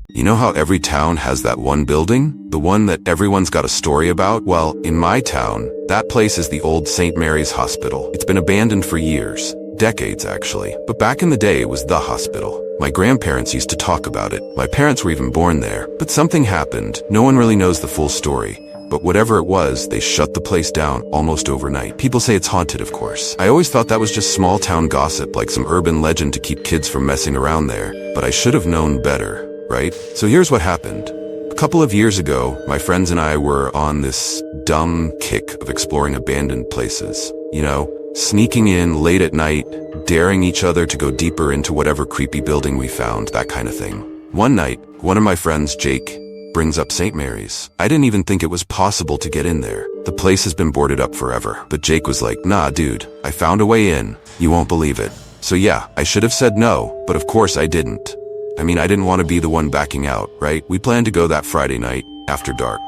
You know how every town has that one building? The one that everyone's got a story about? Well, in my town, that place is the old St. Mary's Hospital. It's been abandoned for years. Decades, actually. But back in the day, it was the hospital. My grandparents used to talk about it. My parents were even born there. But something happened. No one really knows the full story. But whatever it was, they shut the place down almost overnight. People say it's haunted, of course. I always thought that was just small town gossip, like some urban legend to keep kids from messing around there. But I should have known better, right? So here's what happened. A couple of years ago, my friends and I were on this dumb kick of exploring abandoned places. You know, sneaking in late at night, daring each other to go deeper into whatever creepy building we found, that kind of thing. One night, one of my friends, Jake, brings up St. Mary's. I didn't even think it was possible to get in there. The place has been boarded up forever. But Jake was like, nah, dude, I found a way in. You won't believe it. So yeah, I should have said no, but of course I didn't. I mean, I didn't want to be the one backing out, right? We planned to go that Friday night, after dark.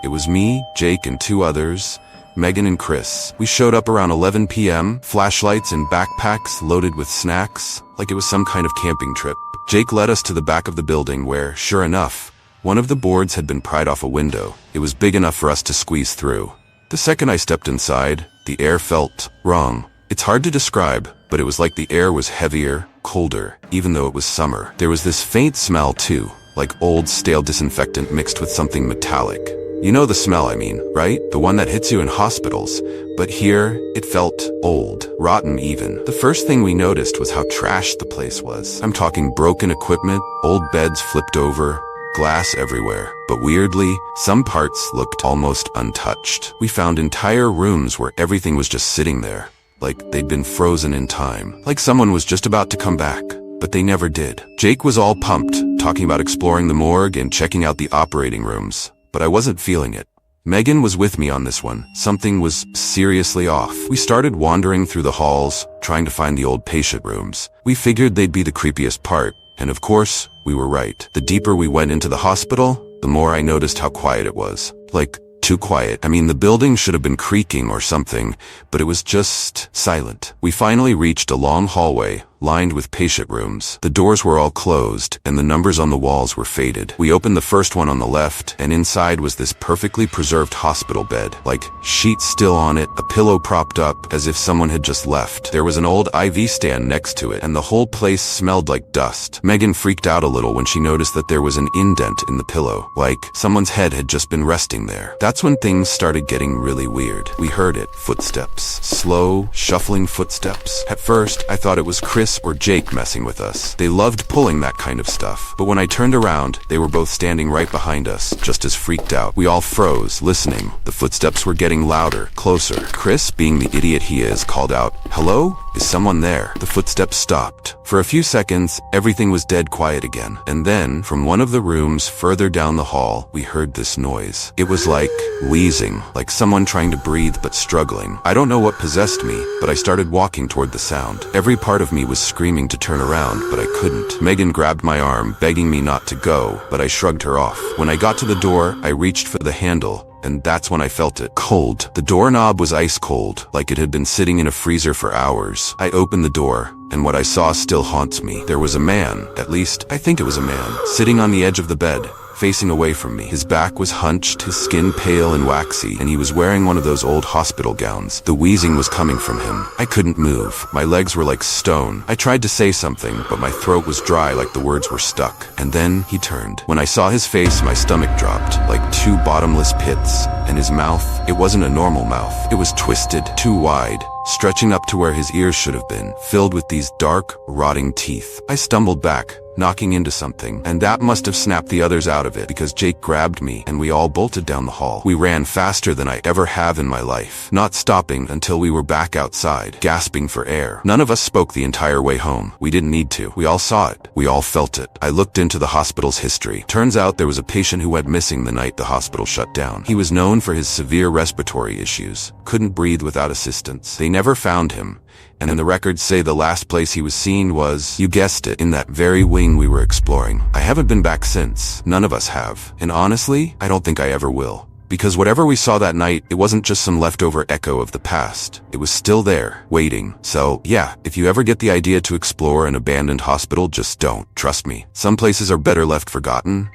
It was me, Jake, and two others, Megan and Chris. We showed up around 11 p.m., flashlights and backpacks loaded with snacks, like it was some kind of camping trip. Jake led us to the back of the building where, sure enough, one of the boards had been pried off a window. It was big enough for us to squeeze through. The second I stepped inside, the air felt wrong. It's hard to describe, but it was like the air was heavier, colder, even though it was summer. There was this faint smell too, like old stale disinfectant mixed with something metallic. You know the smell I mean, right? The one that hits you in hospitals. But here, it felt old, rotten even. The first thing we noticed was how trashed the place was. I'm talking broken equipment, old beds flipped over, glass everywhere. But weirdly, some parts looked almost untouched. We found entire rooms where everything was just sitting there, like they'd been frozen in time, like someone was just about to come back, but they never did. Jake was all pumped, talking about exploring the morgue and checking out the operating rooms, but I wasn't feeling it. Megan was with me on this one. Something was seriously off. We started wandering through the halls, trying to find the old patient rooms. We figured they'd be the creepiest part, and of course, we were right. The deeper we went into the hospital, the more I noticed how quiet it was. Like, too quiet. I mean, the building should have been creaking or something, but it was just silent. We finally reached a long hallway, lined with patient rooms. The doors were all closed, and the numbers on the walls were faded. We opened the first one on the left, and inside was this perfectly preserved hospital bed, like sheets still on it, a pillow propped up, as if someone had just left. There was an old IV stand next to it, and the whole place smelled like dust. Megan freaked out a little when she noticed that there was an indent in the pillow, like someone's head had just been resting there. That's when things started getting really weird. We heard it. Footsteps. Slow, shuffling footsteps. At first, I thought it was Chris or Jake messing with us. They loved pulling that kind of stuff. But when I turned around, they were both standing right behind us, just as freaked out. We all froze, listening. The footsteps were getting louder, closer. Chris, being the idiot he is, called out, "Hello? Is someone there?" The footsteps stopped. For a few seconds, everything was dead quiet again. And then, from one of the rooms further down the hall, we heard this noise. It was like wheezing, like someone trying to breathe but struggling. I don't know what possessed me, but I started walking toward the sound. Every part of me was screaming to turn around, but I couldn't. Megan grabbed my arm, begging me not to go, but I shrugged her off. When I got to the door, I reached for the handle, and that's when I felt it. Cold. The doorknob was ice cold, like it had been sitting in a freezer for hours. I opened the door, and what I saw still haunts me. There was a man, at least, I think it was a man, sitting on the edge of the bed, facing away from me. His back was hunched, his skin pale and waxy, and he was wearing one of those old hospital gowns. The wheezing was coming from him. I couldn't move. My legs were like stone. I tried to say something, but my throat was dry like the words were stuck. And then he turned. When I saw his face, my stomach dropped, like two bottomless pits. And his mouth, it wasn't a normal mouth. It was twisted, too wide, stretching up to where his ears should have been, filled with these dark, rotting teeth. I stumbled back, knocking into something, and that must have snapped the others out of it because Jake grabbed me and we all bolted down the hall. We ran faster than I ever have in my life, not stopping until we were back outside, gasping for air. None of us spoke the entire way home. We didn't need to. We all saw it. We all felt it. I looked into the hospital's history. Turns out there was a patient who went missing the night the hospital shut down. He was known for his severe respiratory issues, couldn't breathe without assistance. They never found him, and then the records say the last place he was seen was, you guessed it, in that very wing we were exploring. I haven't been back since. None of us have. And honestly, I don't think I ever will. Because whatever we saw that night, it wasn't just some leftover echo of the past. It was still there, waiting. So, yeah, if you ever get the idea to explore an abandoned hospital, just don't. Trust me, some places are better left forgotten.